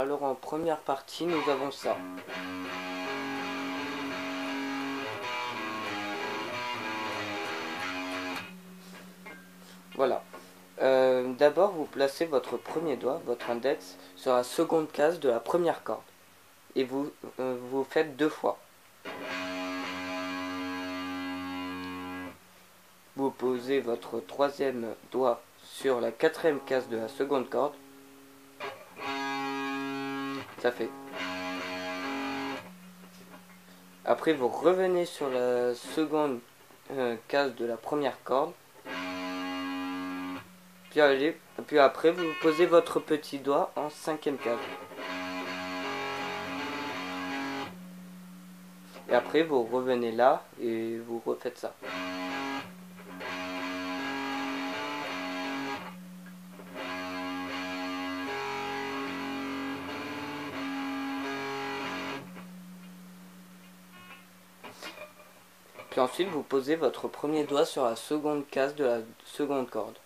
Alors en première partie, nous avons ça. Voilà. D'abord, vous placez votre premier doigt, votre index, sur la seconde case de la première corde. Et vous faites 2 fois. Vous posez votre troisième doigt sur la quatrième case de la seconde corde. Ça fait. Après, vous revenez sur la seconde case de la première corde. Puis après, vous posez votre petit doigt en cinquième case. Et après, vous revenez là et vous refaites ça. Puis ensuite, vous posez votre premier doigt sur la seconde case de la seconde corde.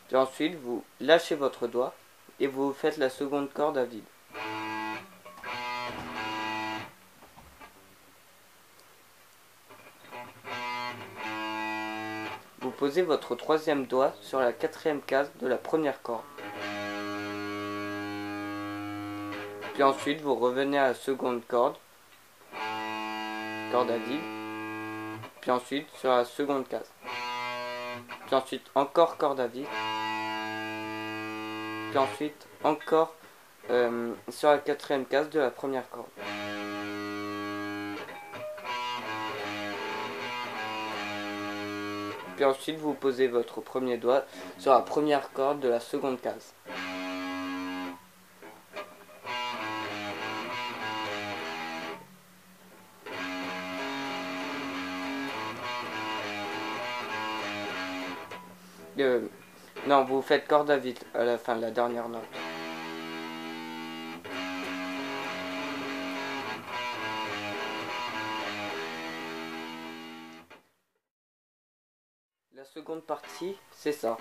Puis ensuite, vous lâchez votre doigt et vous faites la seconde corde à vide. Vous posez votre troisième doigt sur la quatrième case de la première corde. Puis ensuite, vous revenez à la seconde corde à vide. Puis ensuite, sur la seconde case. Puis ensuite, encore corde à vide. Puis ensuite, encore sur la quatrième case de la première corde. Puis ensuite, vous posez votre premier doigt sur la première corde de la seconde case. Non, vous faites corde à vide à la fin de la dernière note. La seconde partie, c'est ça.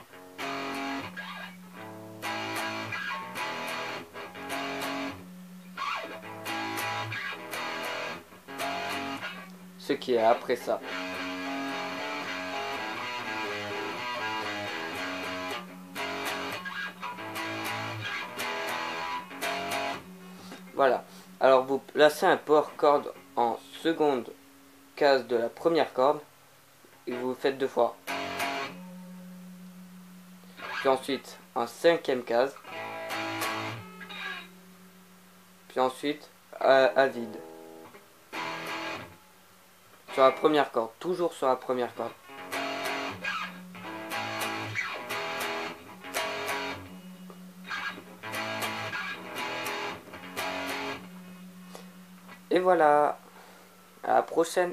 Ce qui est après ça. Voilà. Alors vous placez un power chord en seconde case de la première corde et vous faites 2 fois. Puis ensuite en cinquième case. Puis ensuite à vide. Sur la première corde, toujours sur la première corde. Et voilà, à la prochaine.